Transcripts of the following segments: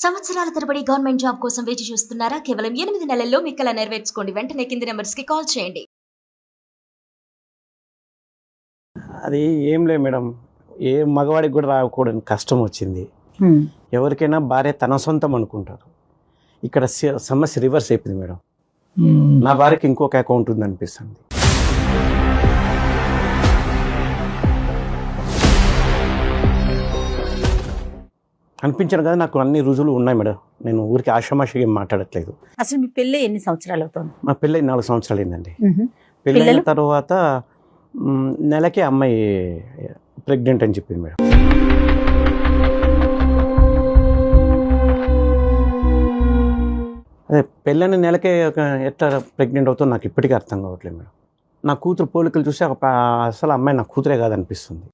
సంవత్సరాల తరబడి government job కోసం వేచి చూస్తున్నారా? కేవలం 8 నెలల్లో మీ కల నెరవేర్చుకోండి. వెంటనే కింది నంబర్స్‌కి కాల్ చేయండి. అది ఏం లేదు మేడం. ఏ మగవాడికి కూడా రాకూడని కష్టం వచ్చింది. ఎవరికైనా భార్య తన సొంతం అనుకుంటారు. ఇక్కడ సమస్య రివర్స్ అయిపోయింది మేడం. నా భార్యకి ఇంకొక అకౌంట్ ఉంది అనిపిస్తుంది. అనిపించాను కదా, నాకు అన్ని రుజువులు ఉన్నాయి మేడం. నేను ఊరికి ఆషామాషిగా ఏం మాట్లాడట్లేదు. అసలు మీ పెళ్ళి ఎన్ని సంవత్సరాలు అవుతుంది? మా పెళ్ళి 4 సంవత్సరాలు అయిందండి. పెళ్ళైన తర్వాత నెలకే అమ్మాయి ప్రెగ్నెంట్ అని చెప్పింది మేడం. అదే పెళ్ళైన నెలకే ఎట్లా ప్రెగ్నెంట్ అవుతుందో నాకు ఇప్పటికీ అర్థం కావట్లేదు మేడం. నా కూతురు పోలికలు చూసి అసలు అమ్మాయి నా కూతురే కాదనిపిస్తుంది.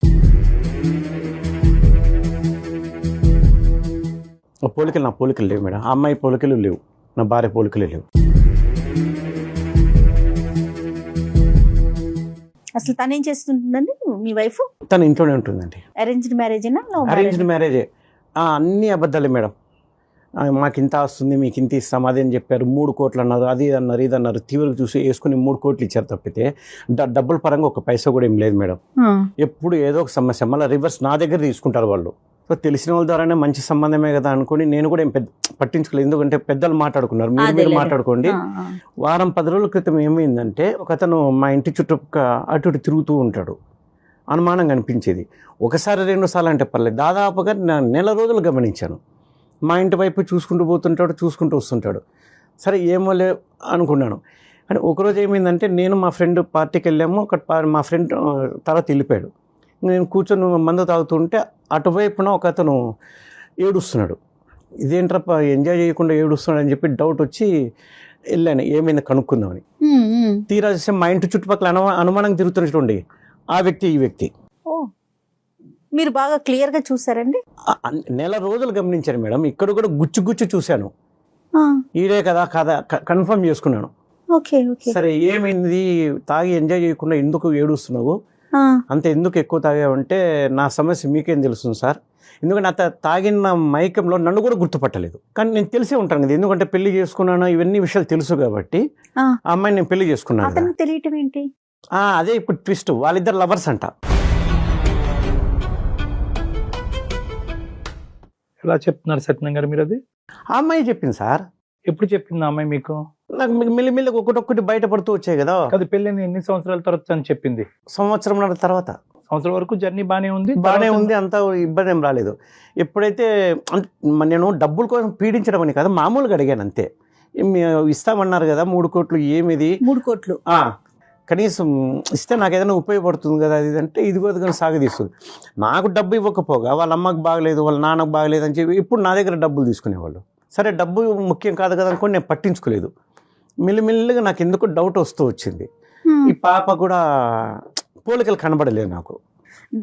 పోలికలు నా పోలికలు లేవు మేడం. ఆ అమ్మాయి పోలికలు లేవు, నా భార్య పోలికలు లేవు. అసలు తను ఏం చేస్తుంటుందండి మీ వైఫ్? తను ఇంట్లోనే ఉంటుందండి. అరేంజ్డ్ మ్యారేజేనా? అరేంజ్డ్ మ్యారేజే. అన్నీ అబద్ధాలే మేడం. మాకు ఇంత వస్తుంది, మీకు ఇంత ఇస్తాం, అదేం చెప్పారు, 3 కోట్లు అన్నారు, అది అన్నారు, ఇది అన్నారు. తీవ్రంగా చూసి వేసుకుని 3 కోట్లు ఇచ్చారు తప్పితే డబ్బుల పరంగా ఒక పైసా కూడా ఏం లేదు మేడం. ఎప్పుడు ఏదో ఒక సమస్య, మళ్ళీ రివర్స్ నా దగ్గర తీసుకుంటారు వాళ్ళు. సో తెలిసిన వాళ్ళ ద్వారానే మంచి సంబంధమే కదా అనుకుని నేను కూడా ఏం పట్టించుకోలేదు. ఎందుకంటే పెద్దలు మాట్లాడుకున్నారు, మీరు మాట్లాడుకోండి. వారం 10 రోజుల క్రితం ఏమైందంటే, ఒకతను మా ఇంటి చుట్టూ అటు ఇటు తిరుగుతూ ఉంటాడు. అనుమానంగా అనిపించేది. ఒకసారి 2 సార్లు అంటే పర్లేదు, దాదాపుగా నెల రోజులు గమనించాను. మా ఇంటి వైపు చూసుకుంటూ పోతుంటాడు, చూసుకుంటూ వస్తుంటాడు. సరే ఏమో లే అనుకున్నాను. అంటే ఒకరోజు ఏమైందంటే, నేను మా ఫ్రెండ్ పార్టీకి వెళ్ళాము. మా ఫ్రెండ్ తర్వాత వెళ్ళిపోయాడు. నేను కూర్చొని మందు తాగుతుంటే అటువైపున ఒక అతను ఏడుస్తున్నాడు. ఇదేంట్రప్ప ఎంజాయ్ చేయకుండా ఏడుస్తున్నాడు అని చెప్పి డౌట్ వచ్చి వెళ్ళాను, ఏమైంది కనుక్కుందామని. తీరా చూస్తే మా ఇంటి చుట్టుపక్కల అనుమానంగా తిరుగుతున్నటువంటి ఆ వ్యక్తి ఈ వ్యక్తి. మీరు బాగా క్లియర్గా చూసారండి? నెల రోజులు గమనించాను మేడం. ఇక్కడ కూడా గుచ్చు చూశాను. ఈడే కదా కన్ఫర్మ్ చేసుకున్నాను. సరే ఏమైంది, తాగి ఎంజాయ్ చేయకుండా ఎందుకు ఏడుస్తున్నావు, అంత ఎందుకు ఎక్కువ తాగావంటే, నా సమస్య మీకేం తెలుస్తుంది సార్, ఎందుకంటే అంత తాగిన మైకంలో నన్ను కూడా గుర్తుపట్టలేదు. కానీ నేను తెలిసే ఉంటాను కదా, ఎందుకంటే పెళ్లి చేసుకున్నాను, ఇవన్నీ విషయాలు తెలుసు కాబట్టి ఆ అమ్మాయిని నేను పెళ్లి చేసుకున్నాను. తెలియటం ఏంటి? అదే ఇప్పుడు ట్విస్ట్, వాళ్ళిద్దరు లవర్స్ అంట. ఎలా చెప్తున్నారు సత్యనారాయణ గారు మీరు? అది ఆ అమ్మాయి చెప్పింది సార్. ఎప్పుడు చెప్పింది ఆ అమ్మాయి మీకు? నాకు మెల్లిమెల్లిగా ఒకటొక్కటి బయటపడుతూ వచ్చాయి కదా. అది పెళ్ళైన ఎన్ని సంవత్సరాల తర్వాత అని చెప్పింది? సంవత్సరం తర్వాత. సంవత్సరం వరకు జర్నీ బాగానే ఉంది, అంత ఇబ్బంది ఏం రాలేదు. ఎప్పుడైతే నేను డబ్బుల కోసం పీడించడం అని కదా, మామూలుగా అడిగాను అంతే. ఇస్తామన్నారు కదా 3 కోట్లు, ఏమిది 3 కోట్లు కనీసం ఇస్తే నాకు ఏదైనా ఉపయోగపడుతుంది కదా అది అంటే, ఇదిగో కానీ సాగదీస్తుంది. నాకు డబ్బు ఇవ్వకపోగా వాళ్ళ అమ్మకు బాగలేదు, వాళ్ళ నాన్నకు బాగలేదు అని చెప్పి ఇప్పుడు నా దగ్గర డబ్బులు తీసుకునేవాళ్ళు. సరే డబ్బు ముఖ్యం కాదు కదా అనుకోని నేను పట్టించుకోలేదు. మెల్లిమెల్లిగా నాకు ఎందుకు డౌట్ వస్తూ వచ్చింది. ఈ పాప కూడా పోలికలు కనబడలేదు నాకు.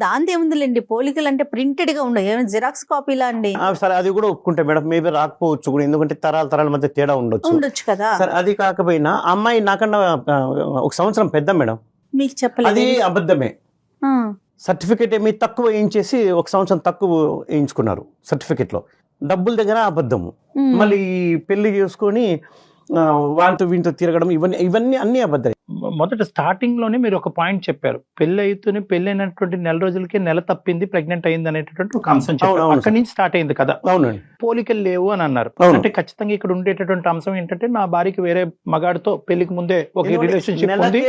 దాంతో ఏముందిలేండి, పోలికలు అంటే ప్రింటెడ్ గా ఉండవు, ఏమైనా జిరాక్స్ కాపీలా అండి. సరే అది కూడా ఒప్పుకుంటే మేడం, మేబీ రాకపోవచ్చు కూడా, ఎందుకంటే తరాల మధ్య తేడా ఉండొచ్చు కదా. సరే అది కాకపోయినా అమ్మాయి నాకన్నా 1 సంవత్సరం పెద్ద మేడం. మీకు చెప్పలేదు? అది అబద్ధమే. సర్టిఫికేట్ ఏమి తక్కువ వేయించేసి 1 సంవత్సరం తక్కువ వేయించుకున్నారు సర్టిఫికేట్ లో. డబ్బుల దగ్గర అబద్ధము. మళ్ళీ పెళ్లి చేసుకొని వాళ్ళతో వీటితో తిరగడం, ఇవన్నీ అన్ని అబద్ధాలు. మొదట స్టార్టింగ్ లోనే మీరు ఒక పాయింట్ చెప్పారు, పెళ్ళైనటువంటి నెల రోజులకే నెల తప్పింది, ప్రెగ్నెంట్ అయింది అనేటటువంటి ఒక అంశం చెప్పారు. అక్కడి నుంచి స్టార్ట్ అయింది కదా. అవునండి. పోలికలు లేవు అని అన్నారు. అంటే ఖచ్చితంగా ఇక్కడ ఉండేటటువంటి అంశం ఏంటంటే, నా భార్యకి వేరే మగాడితో పెళ్లికి ముందే ఒక రిలేషన్షిప్ ఉంది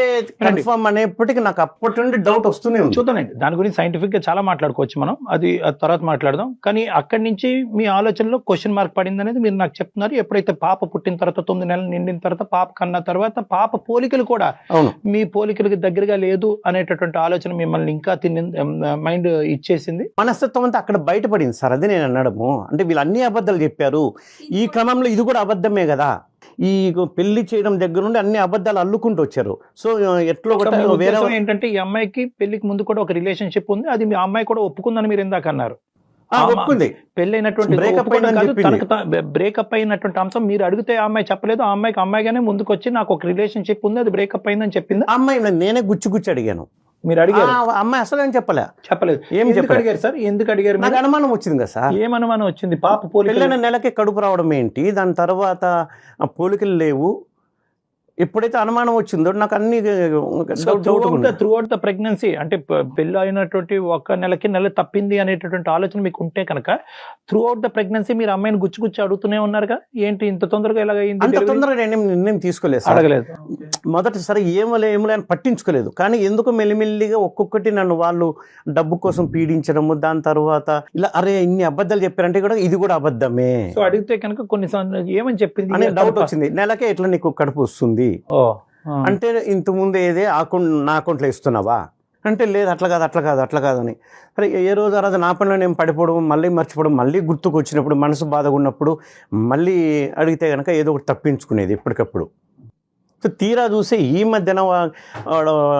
అనేప్పటికీ నాకు అప్పటి నుండి డౌట్ వస్తూనే ఉంది. చూద్దానండి, దాని గురించి సైంటిఫిక్ గా చాలా మాట్లాడుకోవచ్చు మనం, అది తర్వాత మాట్లాడదాం. కానీ అక్కడి నుంచి మీ ఆలోచనలో క్వశ్చన్ మార్క్ పడింది అనేది మీరు నాకు చెప్తున్నారు. ఎప్పుడైతే పాప పుట్టిన తర్వాత 9 నెలలు నిండిన తర్వాత, పాప కన్నా తర్వాత పాప పోలికలు కూడా మీ పోలికలకి దగ్గరగా లేదు అనేటటువంటి ఆలోచన మిమ్మల్ని ఇంకా మైండ్ ఇచ్చేసింది. మనస్తత్వం అంతా అక్కడ బయటపడింది సార్. అదే నేను అన్నడము. అంటే వీళ్ళు అన్ని అబద్ధాలు చెప్పారు, ఈ క్రమంలో ఇది కూడా అబద్ధమే కదా. ఈ పెళ్లి చేయడం దగ్గర నుండి అన్ని అబద్ధాలు అల్లుకుంటూ వచ్చారు. సో ఎట్లా వేరే ఏంటంటే, ఈ అమ్మాయికి పెళ్లికి ముందు కూడా ఒక రిలేషన్షిప్ ఉంది, అది మీ అమ్మాయి కూడా ఒప్పుకుందని మీరు ఇందాక అన్నారు. ఒప్పుకుంది. పెళ్ళైనటువంటి బ్రేకప్ అయినటువంటి అంశం మీరు అడిగితే ఆ అమ్మాయి చెప్పలేదు. ఆ అమ్మాయిగానే ముందుకు వచ్చి నాకు ఒక రిలేషన్షిప్ ఉంది, అది బ్రేకప్ అయిందని చెప్పింది. అమ్మాయి నేనే గుచ్చి అడిగాను. మీరు అడిగారు, అమ్మాయి అసలు ఏం చెప్పలే. చెప్పలేదు. ఏం ఎందుకు చెప్పలేదు. అడిగారు సార్? ఎందుకు అడిగారు? నాకు అనుమానం వచ్చింది కదా సార్. ఏం అనుమానం వచ్చింది? పాప పోలికలు పెళ్ళైన నెలకే కడుపు రావడం ఏంటి, దాని తర్వాత ఆ పోలికలు లేవు. ఎప్పుడైతే అనుమానం వచ్చిందో నాకు అన్ని త్రూ అవుట్ ద ప్రెగ్నెన్సీ, అంటే పెళ్ళి అయినటువంటి ఒక నెల తప్పింది అనేటటువంటి ఆలోచన మీకు ఉంటే కనుక త్రూ అవుట్ ద ప్రెగ్నెన్సీ మీరు అమ్మాయిని గుచ్చి అడుగుతూనే ఉన్నారుగా, ఏంటి ఇంత తొందరగా ఎలాగైంది? అంత తొందరగా నేను నిర్ణయం తీసుకోలేదు సార్. అడగలేదు. మొదటిసారి ఏమలే అని పట్టించుకోలేదు. కానీ ఎందుకు మెల్లిమెల్లిగా ఒక్కొక్కటి నన్ను వాళ్ళు డబ్బు కోసం పీడించడము, దాని తర్వాత ఇలా అరే ఇన్ని అబద్ధాలు చెప్పారంటే కూడా ఇది కూడా అబద్ధమే. సో అడిగితే కనుక కొన్ని ఏమని చెప్పింది అనే డౌట్ వచ్చింది. నెలకే ఎట్లా నీకు కడుపు వస్తుంది అంటే, ఇంతకుముందు ఏదే నా అకౌంట్లో ఇస్తున్నావా అంటే, లేదు అట్లా కాదని. సరే ఏ రోజు ఆ రోజు నా పనిలో నేను పడిపోవడం, మళ్ళీ మర్చిపోవడం, మళ్ళీ గుర్తుకు వచ్చినప్పుడు, మనసు బాధగా ఉన్నప్పుడు మళ్ళీ అడిగితే కనుక ఏదో ఒకటి తప్పించుకునేది ఎప్పటికప్పుడు. సో తీరా చూసి ఈ మధ్యన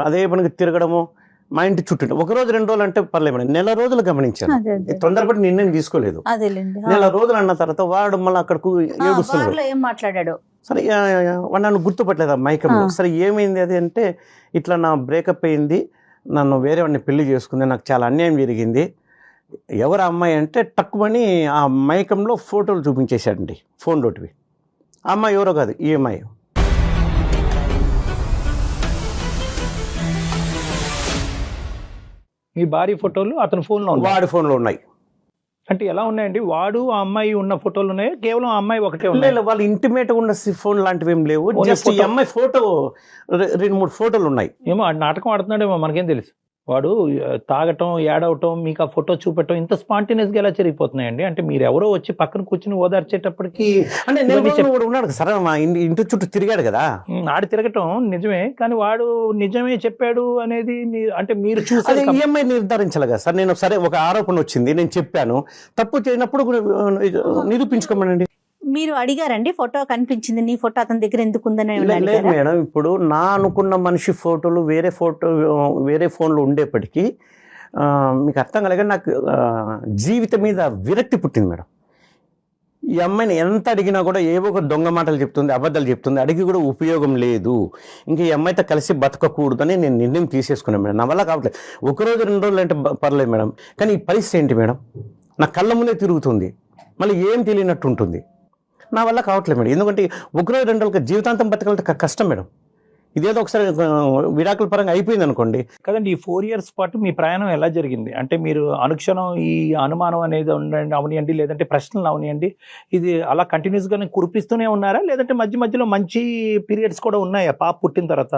అదే పనికి తిరగడము, మా ఇంటి చుట్టూ 1 రోజు 2 రోజులు అంటే పర్లేదు మేడం, నెల రోజులు గమనించాను. తొందరపడి నిర్ణయం తీసుకోలేదు. నెల రోజులు అన్న తర్వాత వాడు మళ్ళీ అక్కడకు ఏడుస్తున్నాడు. ఏం మాట్లాడాడు? సరే వాడు నన్ను గుర్తుపట్టలేదు మైకంలో. సరే ఏమైంది అది అంటే, ఇట్లా నా బ్రేకప్ అయింది, నన్ను వేరే వాడిని పెళ్లి చేసుకుంది, నాకు చాలా అన్యాయం జరిగింది. ఎవరు అమ్మాయి అంటే టక్కుమని ఆ మైకంలో ఫోటోలు చూపించేశాడండి, ఫోన్ లోటివి. ఆ అమ్మాయి ఎవరో కాదు, ఈ అమ్మాయి. మీ భార్య ఫోటోలు అతని ఫోన్లో వాడి ఫోన్లో ఉన్నాయి. అంటే ఎలా ఉన్నాయండి? వాడు ఆ అమ్మాయి ఉన్న ఫోటోలు ఉన్నాయి, కేవలం ఆ అమ్మాయి ఒకటే ఉన్నాయి? వాళ్ళు ఇంటిమేట్ ఉన్న ఫోన్ లాంటివి ఏం లేవు. జస్ట్ ఈ అమ్మాయి ఫోటో 2-3 ఫోటోలు ఉన్నాయి. ఏమో నాటకం ఆడుతున్నాడేమో, మనకేం తెలుసు. వాడు తాగటం, ఏడవటం, మీకు ఆ ఫోటో చూపెట్టడం ఇంత స్పాంటేనియస్ గా ఎలా జరిగిపోతున్నాయండి? అంటే మీరు ఎవరో వచ్చి పక్కన కూర్చుని ఓదార్చేటప్పటికి అంటే ఉన్నాడు సరే, మా ఇంటి చుట్టూ తిరిగాడు కదా. ఆడి తిరగటం నిజమే, కానీ వాడు నిజమే చెప్పాడు అనేది అంటే మీరు చూసి ఈఎంఐ నిర్ధారించాలి కదా సార్. నేను సరే ఒక ఆరోపణ వచ్చింది, నేను చెప్పాను, తప్పు చేయనప్పుడు నిరూపించుకోమనండి. మీరు అడిగారండి, ఫోటో కనిపించింది, నీ ఫోటో అతని దగ్గర ఎందుకు ఉందని? లేదు మేడం, ఇప్పుడు నా అనుకున్న మనిషి ఫోటోలు వేరే ఫోన్లో ఉండేప్పటికీ మీకు అర్థం కలగా నాకు జీవితం మీద విరక్తి పుట్టింది మేడం. ఈ అమ్మాయిని ఎంత అడిగినా కూడా ఏవో ఒక దొంగ మాటలు చెప్తుంది, అబద్ధాలు చెప్తుంది, అడిగి కూడా ఉపయోగం లేదు. ఇంకా ఈ అమ్మాయితో కలిసి బతకకూడదని నేను నిర్ణయం తీసేసుకున్నాను మేడం. నా వల్ల కావట్లేదు. 1 రోజు 2 రోజులు అంటే పర్లేదు మేడం, కానీ ఈ పరిస్థితి ఏంటి మేడం? నా కళ్ళ ముందే తిరుగుతుంది, మళ్ళీ ఏం తెలియనట్టు ఉంటుంది. నా వల్ల కావట్లేదు మేడం. ఎందుకంటే 1 రోజు 2 రోజులకి జీవితాంతం బతకాలంటే కష్టం మేడం. ఇదేదో ఒకసారి విడాకుల పరంగా అయిపోయింది అనుకోండి కదండి. ఈ 4 years పాటు మీ ప్రయాణం ఎలా జరిగింది? అంటే మీరు అనుక్షణం ఈ అనుమానం అనేది అవనియండి, లేదంటే ప్రశ్నలు అవనియండి, ఇది అలా కంటిన్యూస్ గానే కురిపిస్తూనే ఉన్నారా, లేదంటే మధ్య మధ్యలో మంచి పీరియడ్స్ కూడా ఉన్నాయా పాప పుట్టిన తర్వాత?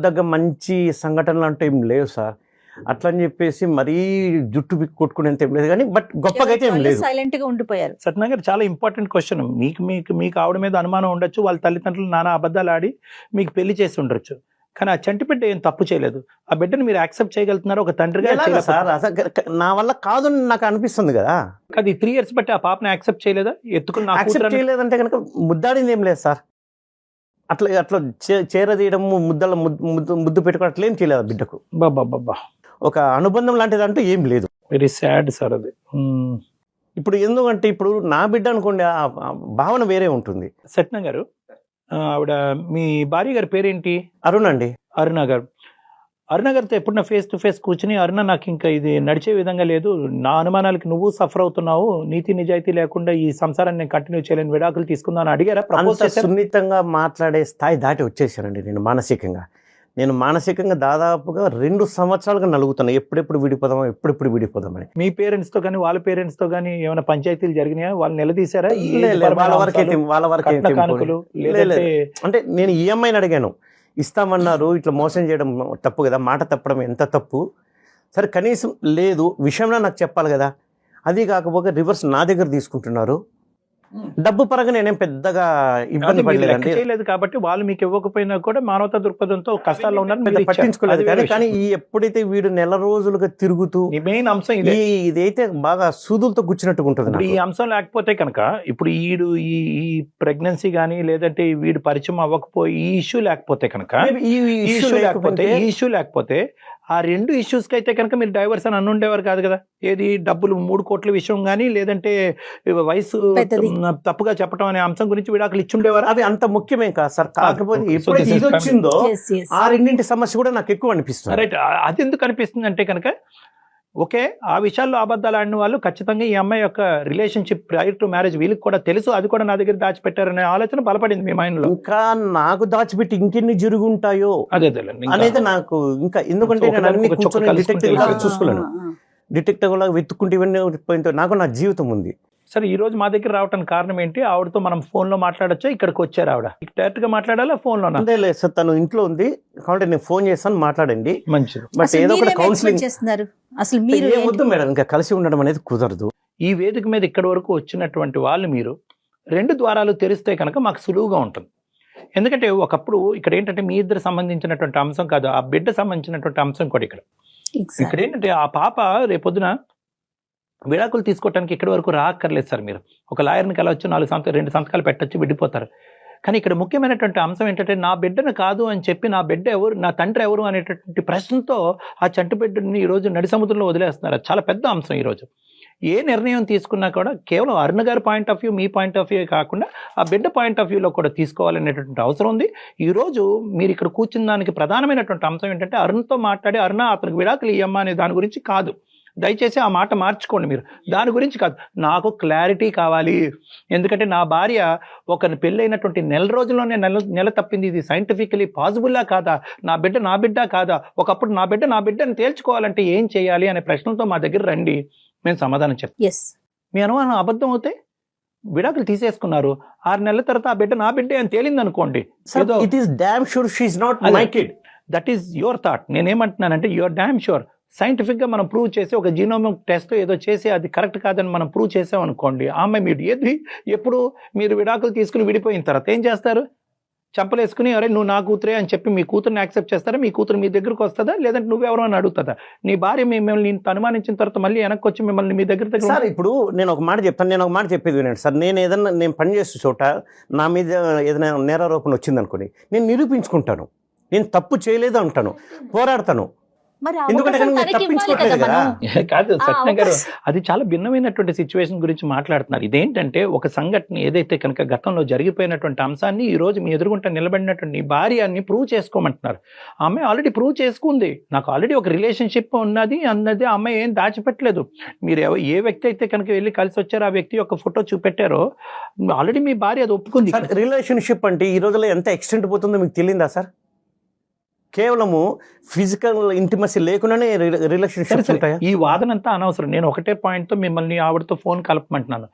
దగ్గర మంచి సంఘటనలు అంటే ఏం లేవు సార్. అట్లా అని చెప్పేసి మరీ జుట్టు కొట్టుకునేంత ఏం లేదు, కానీ బట్ గొప్పగా అయితే ఏం లేదు. సైలెంట్ గా ఉండిపోయారు. సత్యనారాయణ గారు, చాలా ఇంపార్టెంట్ క్వశ్చన్. మీకు ఆవిడ మీద అనుమానం ఉండొచ్చు, వాళ్ళ తల్లిదండ్రులు నానా అబద్ధాలు ఆడి మీకు పెళ్లి చేసి ఉండొచ్చు, కానీ ఆ చంటి బిడ్డ ఏం తప్పు చేయలేదు. ఆ బిడ్డను మీరు యాక్సెప్ట్ చేయగలుగుతున్నారు ఒక తండ్రిగా? సార్ నా వల్ల కాదు నాకు అనిపిస్తుంది కదా. అది 3 years బట్టి ఆ పాపని యాక్సెప్ట్ చేయలేదా? ఎత్తుకుని యాక్సెప్ట్ చేయలేదంటే కనుక ముద్దాడింది ఏం లేదు సార్. అట్లా చేరదీయడం, ముద్దు పెట్టుకోవడం అట్లా ఏం చేయలేదు బిడ్డకు. బాబా, ఒక అనుబంధం లాంటిది అంటూ ఏం లేదు. వెరీ సాడ్ సార్ అది. ఇప్పుడు ఎందుకంటే ఇప్పుడు నా బిడ్డ అనుకోండి, ఆ భావన వేరే ఉంటుంది. సత్యనారాయణ గారు, ఆవిడ మీ భార్య గారి పేరేంటి? అరుణ్ అండి. అరుణ గారు. అరుణ గారితో ఎప్పుడన్నా ఫేస్ టు ఫేస్ కూర్చుని, అరుణ నాకు ఇంకా ఇది నడిచే విధంగా లేదు, నా అనుమానాలకి నువ్వు సఫర్ అవుతున్నావు, నీతి నిజాయితీ లేకుండా ఈ సంసారాన్ని నేను కంటిన్యూ చేయలేని, విడాకులు తీసుకుందాం అని అడిగారా? సున్నితంగా మాట్లాడే స్థాయి దాటి వచ్చేసానండి నేను మానసికంగా దాదాపుగా 2 సంవత్సరాలుగా నలుగుతాను, ఎప్పుడెప్పుడు విడిపోదామని. మీ పేరెంట్స్ తో కానీ వాళ్ళ పేరెంట్స్ తో కానీ ఏమైనా పంచాయతీలు జరిగినాయా? వాళ్ళు నిలదీశారా? వాళ్ళ వరకే అంటే నేను ఈఎంఐని అడిగాను, ఇస్తామన్నారు, ఇట్లా మోసం చేయడం తప్పు కదా, మాట తప్పడం ఎంత తప్పు. సరే కనీసం లేదు విషయంలో నాకు చెప్పాలి కదా. అది కాకపోతే రివర్స్ నా దగ్గర తీసుకుంటున్నారు. డబ్బు పరంగా నేనేం పెద్దగా ఇబ్బంది పడలేదు కాబట్టి వాళ్ళు మీకు ఇవ్వకపోయినా కూడా మానవతా దృక్పథంతో కష్టాల్లో ఉన్నారు, పట్టించుకోలేదు. కానీ ఎప్పుడైతే వీడు నెల రోజులుగా తిరుగుతూ, మెయిన్ అంశం ఇదైతే బాగా సూదులతో గుచ్చినట్టుగా ఉంటుంది. ఈ అంశం లేకపోతే కనుక ఇప్పుడు ఈ ప్రెగ్నెన్సీ కానీ, లేదంటే వీడు పరిచయం అవ్వకపోయి ఈ ఇష్యూ లేకపోతే కనుక, ఈ ఇష్యూ లేకపోతే ఆ 2 ఇష్యూస్కి అయితే కనుక మీరు డైవర్స్ అని అనుండేవారు కాదు కదా. ఏది డబ్బులు 3 కోట్ల విషయం కానీ లేదంటే వయసు పెద్దది. తప్పుగా చెప్పడం అనే అంశం గురించి విడాకులు ఇచ్చుండేవారు. అది అంత ముఖ్యమే కాదు సార్. కాకపోతే Okay. So ఎప్పుడైతే this is ఇది వచ్చిందో Yes, yes. ఆ రెండింటి సమస్య కూడా నాకు ఎక్కువ అనిపిస్తుంది. రైట్. అది ఎందుకు అనిపిస్తుంది అంటే కనుక ఓకే, ఆ విషయాల్లో అబద్ధాలు ఆడిన వాళ్ళు ఖచ్చితంగా ఈ అమ్మాయి యొక్క రిలేషన్షిప్ ప్రయర్ టు మ్యారేజ్ వీళ్ళకి కూడా తెలుసు, అది కూడా నా దగ్గర దాచిపెట్టారనే ఆలోచన బలపడింది మీ మైండ్ లో. ఇంకా నాకు దాచిపెట్టి ఇంకెన్ని జరుగుంటాయో అదే అనేది నాకు ఇంకా, ఎందుకంటే నేను అన్ని ఒక చుక్క కూర్చొని కలుసుకుంటే డిటెక్టివ్ లాగా ఆ, చూసుకోలేను. డిటెక్టివ్ లాగా వెతుక్కుంటే ఇవన్నీ పోయింతో నాకు నా జీవితం ఉంది. సరే, ఈ రోజు మా దగ్గర రావడానికి కారణం ఏంటి? ఆవిడతో మనం ఫోన్ లో మాట్లాడొచ్చా? ఇక్కడికి వచ్చారు ఆవిడ, డైరెక్ట్ గా మాట్లాడాలా ఫోన్ లోనా? అంతే లేదు సార్, తను ఇంట్లో ఉంది కాబట్టి నేను ఫోన్ చేస్తాను, మాట్లాడండి. మంచిది. బట్ అసలు ఏదో మీరు ఒకటి ఏం కౌన్సిలింగ్ expect చేస్తున్నారు? అసలు మీరు ఏం వద్దు మేడం, ఇంకా కలిసి ఉండడం అనేది కుదరదు. ఈ వేదిక మీద ఇక్కడి వరకు వచ్చినటువంటి వాళ్ళు మీరు 2 ద్వారాలు తెరిస్తే కనుక మాకు సులువుగా ఉంటుంది. ఎందుకంటే ఒకప్పుడు ఇక్కడ ఏంటంటే మీ ఇద్దరు సంబంధించినటువంటి అంశం కాదు, ఆ బిడ్డ సంబంధించినటువంటి అంశం కూడా ఇక్కడ. Exactly. ఇక్కడ ఏంటంటే ఆ పాప రేపొద్దున విడాకులు తీసుకోవడానికి ఇక్కడి వరకు రాక్కర్లేదు సార్. మీరు ఒక లాయర్ని కలవచ్చు, 2 సంతకాలు పెట్టచ్చు, విడిపోతారు. కానీ ఇక్కడ ముఖ్యమైనటువంటి అంశం ఏంటంటే నా బిడ్డను కాదు అని చెప్పి నా బిడ్డ ఎవరు, నా తండ్రి ఎవరు అనేటటువంటి ప్రశ్నతో ఆ చంటి బిడ్డని ఈరోజు నడి సముద్రంలో వదిలేస్తున్నారు. అది చాలా పెద్ద అంశం. ఈరోజు ఏ నిర్ణయం తీసుకున్నా కూడా కేవలం అరుణ గారి point of view, me point of view కాకుండా ఆ బిడ్డ పాయింట్ ఆఫ్ వ్యూలో కూడా తీసుకోవాలనేటువంటి అవసరం ఉంది. ఈరోజు మీరు ఇక్కడ కూర్చున్న దానికి ప్రధానమైనటువంటి అంశం ఏంటంటే అరుణ్తో మాట్లాడి అరుణ అతనికి విడాకులు ఇయ్యమ్మా అనే దాని గురించి కాదు. దయచేసి ఆ మాట మార్చుకోండి. మీరు దాని గురించి కాదు, నాకు క్లారిటీ కావాలి. ఎందుకంటే నా భార్య ఒక పెళ్ళైనటువంటి నెల రోజుల్లోనే నెల తప్పింది. ఇది సైంటిఫికలీ పాసిబుల్లా కాదా? నా బిడ్డ కాదా? ఒకప్పుడు నా బిడ్డని తేల్చుకోవాలంటే ఏం చేయాలి అనే ప్రశ్నలతో మా దగ్గర రండి, మేము సమాధానం చెప్తాం. Yes. మీ అనుమానం అబద్ధం అవుతే విడాకులు తీసేసుకున్నారు, 6 నెలల తర్వాత ఆ బిడ్డ నా బిడ్డే అని తేలింది అనుకోండి, it is damn sure she is not my kid. That is your thought. నేనేమంటున్నానంటే యువర్ డామ్ షూర్. సైంటిఫిక్గా మనం ప్రూవ్ చేసి ఒక జీనోమిక్ టెస్ట్ ఏదో చేసి అది కరెక్ట్ కాదని మనం ప్రూవ్ చేసాం అనుకోండి, ఆమె మీరు ఎప్పుడు మీరు విడాకులు తీసుకుని విడిపోయిన తర్వాత ఏం చేస్తారు? చంపలేసుకుని అరే నువ్వు నా కూతురే అని చెప్పి మీ కూతురుని యాక్సెప్ట్ చేస్తారా? మీ కూతురు మీ దగ్గరకు వస్తుందా? లేదంటే నువ్వెవరో అని అడుగుతుందా? నీ భార్య మిమ్మల్ని అనుమానించిన తర్వాత మళ్ళీ వెనక్కి వచ్చి మిమ్మల్ని మీ దగ్గర సార్ ఇప్పుడు నేను ఒక మాట చెప్తాను, నేను ఒక మాట చెప్పేది వినండి సార్. నేను పనిచేసే చోట నా మీద ఏదైనా నేరారోపణ వచ్చింది అనుకోండి, నేను నిరూపించుకుంటాను, నేను తప్పు చేయలేదు అంటాను, పోరాడతాను. మరి ఎందుకంటే అవకాశం నేను తనకి ఇవ్వాలి తప్పించుకోవట్లేదు కదా కదా. మనం. కాదు సత్య గారు, అవకాశం. అది చాలా భిన్నమైనటువంటి సిచ్యువేషన్ గురించి మాట్లాడుతున్నారు. ఇదేంటంటే ఒక సంఘటన ఏదైతే కనుక గతంలో జరిగిపోయినటువంటి అంశాన్ని ఈ రోజు మీ ఎదురుగుంట నిలబడినటువంటి భార్యని ప్రూవ్ చేసుకోమంటున్నారు. ఆ అమ్మాయి ఆల్రెడీ ప్రూవ్ చేసుకుంది, నాకు ఆల్రెడీ ఒక రిలేషన్షిప్ ఉన్నది అన్నది. ఆ అమ్మాయి ఏం దాచిపెట్టలేదు. మీరు ఏ వ్యక్తి అయితే కనుక వెళ్ళి కలిసి వచ్చారో ఆ వ్యక్తి యొక్క ఫోటో చూపెట్టారో ఆల్రెడీ మీ భార్య అది ఒప్పుకుంది. రిలేషన్షిప్ అంటే ఈ రోజుల్లో ఎంత ఎక్స్టెంట్ పోతుందో మీకు తెలియదా సార్? కేవలము ఫిజికల్ ఇంటిమసీ లేకుండానే రిలేషన్షిప్స్ ఉంటాయా? ఈ వాదనంతా అనవసరం. నేను ఒకటే పాయింట్తో మిమ్మల్ని ఆవిడతో ఫోన్ కలపమంటున్నాను.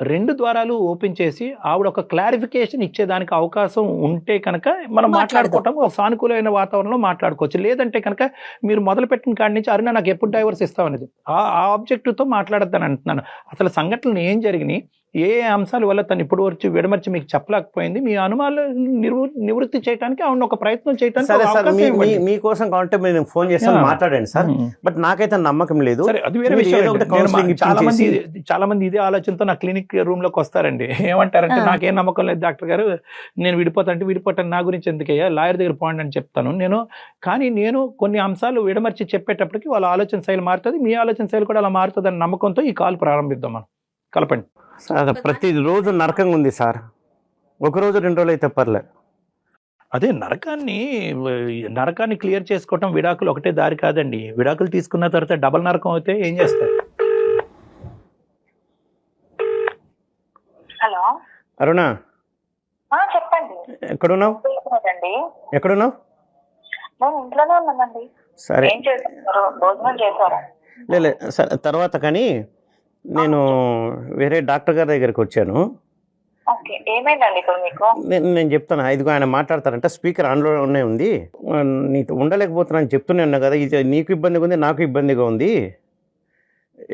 2 ద్వారాలు ఓపెన్ చేసి ఆవిడ ఒక క్లారిఫికేషన్ ఇచ్చేదానికి అవకాశం ఉంటే కనుక మనం మాట్లాడుకోవటం ఒక సానుకూలమైన వాతావరణంలో మాట్లాడుకోవచ్చు. లేదంటే కనుక మీరు మొదలుపెట్టిన కాడి నుంచి అరుణ నాకు ఎప్పుడు డైవర్స్ ఇస్తామనేది ఆ ఆబ్జెక్టివ్తో మాట్లాడద్దని అంటున్నాను. అసలు సంఘటనలు ఏం జరిగినాయి, ఏ అంశాల వల్ల తను ఇప్పుడు వచ్చి విడమర్చి మీకు చెప్పలేకపోయింది, మీ అనుమానాలు నివృత్తి చేయడానికి ఆవిడ ఒక ప్రయత్నం చేయడానికి సరే సార్, అవకాశం ఇవ్వండి. మీకోసం కావాలంటే నేను ఫోన్ చేస్తాను, మాట్లాడండి సార్. బట్ నాకైతే నమ్మకం లేదు. సరే, అది వేరే మీరు విషయం. ఏదో ఒకటి నేను counselling చాలా మంది ఇదే ఆలోచనతో నా క్లినిక్ రూమ్ లోకి వస్తారండి. ఏమంటారంటే నాకేం నమ్మకం లేదు డాక్టర్ గారు, నేను విడిపోతాను, నా గురించి ఎందుకయ్యా, లాయర్ దగ్గర పోండి అని చెప్తాను కానీ నేను కొన్ని అంశాలు విడమర్చి చెప్పేటప్పటికి వాళ్ళ ఆలోచన శైలి మారుతుంది, మీ ఆలోచన శైలి కూడా అలా మారుతుంది అనే నమ్మకంతో ఈ కాల్ ప్రారంభిద్దాం. మనం కలపండి సార్. ప్రతి రోజు నరకంగా ఉంది సార్, ఒక రోజు 2 రోజులు అయితే పర్లే. అదే నరకాన్ని క్లియర్ చేసుకోవటం విడాకులు ఒకటే దారి కాదండి. విడాకులు తీసుకున్న తర్వాత డబల్ నరకం అయితే ఏం చేస్తారు? హలో అరుణ, చెప్పండి. ఎక్కడున్నావు? ఎక్కడున్నావు? నేను ఇంట్లోనే ఉన్నానండి. సరే ఏం చేస్తున్నారు? భోజనం చేశారా? లే సరే, తర్వాత కానీ నేను వేరే డాక్టర్ గారి దగ్గరికి వచ్చాను. ఓకే, ఏమైందండి ఇప్పుడు మీకు? నేను చెప్తాను, ఇదిగో ఆయన మాట్లాడతారంట, స్పీకర్ ఆన్లోనే ఉంది, నీతో ఉండలేకపోతున్నాను చెప్తూనే ఉన్నా కదా, ఇది నీకు ఇబ్బందిగా ఉంది, నాకు ఇబ్బందిగా ఉంది.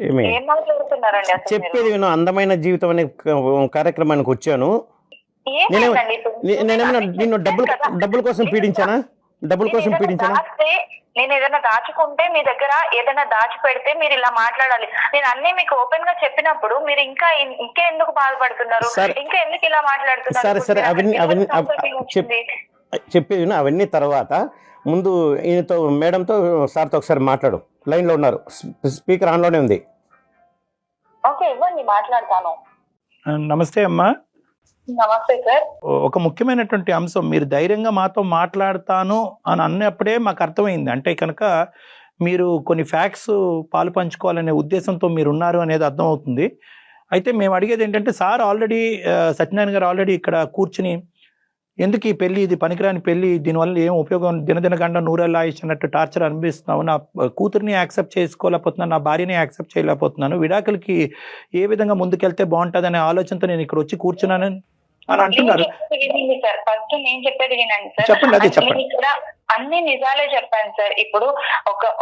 ఏమి ఏం మాట్లాడుతున్నారండి అసలు మీరు? చెప్పేది విను, అందమైన జీవితం అనే కార్యక్రమానికి వచ్చాను. ఏమైందండి ఇప్పుడు? నేనేమైనా నిన్ను డబ్బుల కోసం పీడించానా? నేను ఏదైనా దాచుకుంటే మీ దగ్గర ఏదైనా దాచి పెడితే మీరు ఇలా మాట్లాడాలి. నేను అన్ని మీకు ఓపెన్ గా చెప్పినప్పుడు మీరు ఇంకా ఎందుకు బాధపడుతున్నారు? ఇంకా ఎందుకు ఇలా మాట్లాడుతున్నారు? సరే అవన్నీ చెప్పేది అవన్నీ తర్వాత ముందు ఈయనతో మేడంతో సార్తో ఒకసారి మాట్లాడు. లైన్లో ఉన్నారు, స్పీకర్ ఆన్లోనే ఉంది. ఓకే, ఇవ్వండి, మాట్లాడతాను. నమస్తే అమ్మా. నమస్తే సార్. ఒక ముఖ్యమైనటువంటి అంశం, మీరు ధైర్యంగా మాతో మాట్లాడతాను అని అన్నప్పుడే మాకు అర్థమైంది. అంటే కనుక మీరు కొన్ని ఫ్యాక్ట్స్ పాలు పంచుకోవాలనే ఉద్దేశంతో మీరు ఉన్నారు అనేది అర్థమవుతుంది. అయితే మేము అడిగేది ఏంటంటే, సార్ ఆల్రెడీ సత్యనారాయణ గారు ఆల్రెడీ ఇక్కడ కూర్చుని ఎందుకు ఈ పెళ్లి, ఇది పనికిరాని పెళ్లి, దీనివల్ల ఏం ఉపయోగం, దినదిన గంట నూరేళ్ళ ఆయుష్ అన్నట్టు టార్చర్ అనిపిస్తున్నావు, నా కూతురిని యాక్సెప్ట్ చేసుకోలేకపోతున్నాను, నా భార్యని యాక్సెప్ట్ చేయలేకపోతున్నాను, విడాకులకి ఏ విధంగా ముందుకెళ్తే బాగుంటుంది అనే ఆలోచనతో నేను ఇక్కడ వచ్చి కూర్చున్నాను అని అంటున్నారు. సార్ ఫస్ట్ నేను చెప్పేది వినండి సార్. చెప్పండి, అదే చెప్పండి. ఇక్కడ అన్ని నిజాలే చెప్పాను సార్. ఇప్పుడు